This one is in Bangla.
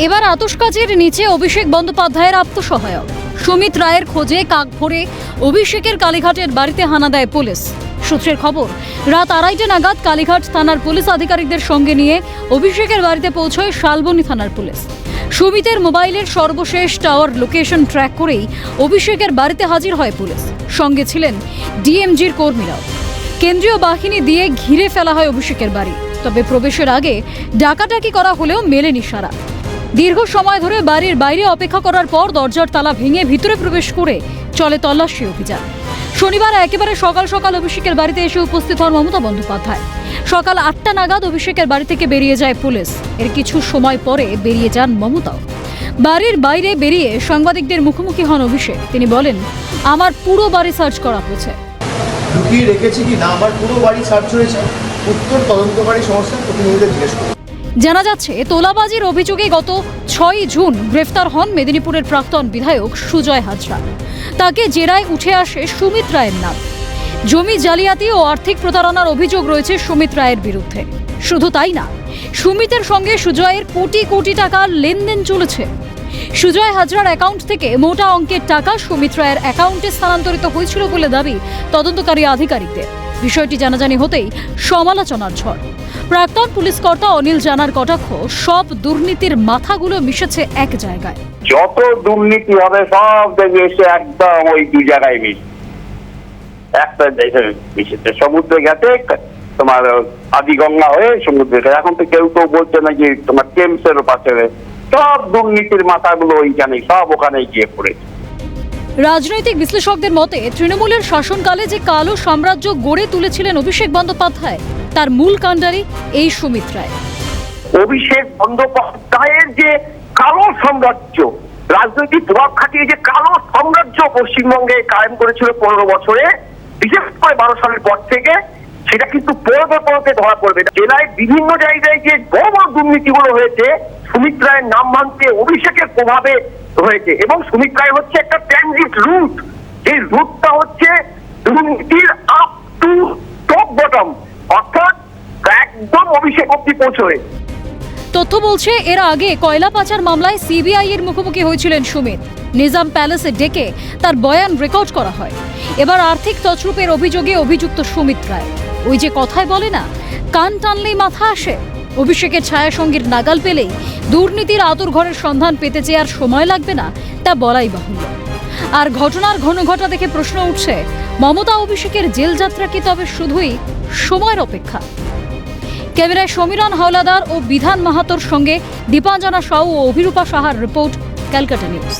এবার আতশকাচের নিচে অভিষেক বন্দ্যোপাধ্যায়ের আত্মসহায়ক সুমিত রায়ের খোঁজে কাক ভরে অভিষেকের কালীঘাটের বাড়িতে হানা দেয় পুলিশ। সূত্রের খবর, রাত 2:30 নাগাদ কালীঘাট থানার পুলিশ আধিকারিকদের সঙ্গে নিয়ে অভিষেকের বাড়িতে পৌঁছয় শালবনী থানার পুলিশ। সুমিতের মোবাইলের সর্বশেষ টাওয়ার লোকেশন ট্র্যাক করেই অভিষেকের বাড়িতে হাজির হয় পুলিশ। সঙ্গে ছিলেন ডিএমজির কর্মীরাও। কেন্দ্রীয় বাহিনী দিয়ে ঘিরে ফেলা হয় অভিষেকের বাড়ি। তবে প্রবেশের আগে ডাকাডাকি করা হলেও মেলেনি সাড়া। দীর্ঘ সময় ধরে বাড়ির বাইরে অপেক্ষা করার পর দরজার তালা ভেঙে ভিতরে প্রবেশ করে চলে তল্লাশি অভিযান। শনিবার একেবারে সকাল সকাল অভিষেকের বাড়িতে এসে উপস্থিত হন মমতা বন্দ্যোপাধ্যায়। সকাল 8টা নাগাদ অভিষেকের বাড়ি থেকে বেরিয়ে যায় পুলিশ। এর কিছু সময় পরে বেরিয়ে যান মমতাও। বাড়ির বাইরে বেরিয়ে সাংবাদিকদের মুখোমুখি হন অভিষেক। তিনি বলেন, আমার পুরো বাড়ি সার্চ করা হয়েছে। লুকিয়ে রেখেছি কি না আমার পুরো বাড়ি সার্চ হয়েছে, উত্তর তদন্তকারী সংস্থার প্রতিনিধিদের জিজ্ঞেস করুন। জানা যাচ্ছে, তোলাবাজির অভিযোগে গত 6 জুন গ্রেফতার হন মেদিনীপুরের প্রাক্তন বিধায়ক সুজয় হাজরা। তাকে জেরায় উঠে আসে সুমিত রায়ের নাম। জমি জালিয়াতি ও আর্থিক প্রতারণার অভিযোগ রয়েছে সুমিত রায়ের বিরুদ্ধে। শুধু তাই না, সুমিতের সঙ্গে সুজয়ের কোটি কোটি টাকার লেনদেন চলেছে। সুজয় হাজরার অ্যাকাউন্ট থেকে মোটা অঙ্কের টাকা সুমিত রায়ের অ্যাকাউন্টে স্থানান্তরিত হয়েছিল বলে দাবি তদন্তকারী আধিকারিকদের। বিষয়টি জানাজানি হতেই সমালোচনার ঝড়। প্রাক্তন পুলিশ কর্তা অনিল জানার কটাক্ষ, সব দুর্নীতির মাথাগুলো মিশেছে এক জায়গায়। যত দুর্নীতি হবে সব দেখবে এসে একদম ওই দুই জায়গায় একটা মিশেছে। সমুদ্রে গেছে তোমার আদিগঙ্গা হয়ে সমুদ্রে, এখন তো কেউ বলছে না যে তোমার টেমসের পাশে সব দুর্নীতির মাথাগুলো ওইখানে সব ওখানে গিয়ে পড়েছে। রাজনৈতিক বিশ্লেষকদের মতে, তৃণমূলের শাসনকালে যে কালো সাম্রাজ্য গড়ে তুলেছিলেন অভিষেক বন্দ্যোপাধ্যায়, তার মূল কাণ্ডারি এই সুমিত রায়। অভিষেক বন্দ্যোপাধ্যায়ের যে কালো সাম্রাজ্য, রাজনৈতিক প্রভাব খাটিয়ে যে কালো সাম্রাজ্য পশ্চিমবঙ্গে কায়েম করেছিল 15 বছরে, বিশেষ করে 12 সালের পর থেকে, সেটা কিন্তু পরতে ধরা পড়বে। জেলায় বিভিন্ন জায়গায় যে বড় বড় দুর্নীতিগুলো হয়েছে, সুমিত রায়ের নাম ভাঙতে অভিষেকের প্রভাবে হয়েছে। এবং সুমিত রায় হচ্ছে একটা ট্রানজিট রুট, এই রুটটা হচ্ছে দুর্নীতির আপ টু টপ বটম, অর্থাৎ একদম অভিষেক অব্দি পৌঁছয়। তথ্য বলছে, এর আগে কয়লা পাচার মামলায় সিবিআই এর মুখোমুখি হয়েছিলেন সুমিত। নিজাম প্যালেসে ডেকে তার বয়ান রেকর্ড করা হয়। এবার আর্থিক তছরূপের অভিযোগে অভিযুক্ত সুমিত রায়। ওই যে কথায় বলে না, কান টানলেই মাথা আসে। অভিষেকের ছায়াসঙ্গীর নাগাল পেলেই দুর্নীতির আঁতুড়ঘরের সন্ধান পেতে চেয়ে আর সময় লাগবে না, তা বলাই বাহুল্য। আর ঘটনার ঘনঘটা দেখে প্রশ্ন উঠছে, মমতা অভিষেকের জেল যাত্রা কি তবে শুধুই সময়ের অপেক্ষা? ক্যামেরায় সমীরণ হাওলাদার ও বিধান মাহাতোর সঙ্গে দীপাঞ্জনা সাউ ও অভিরূপা সাহার রিপোর্ট, ক্যালকাটা নিউজ।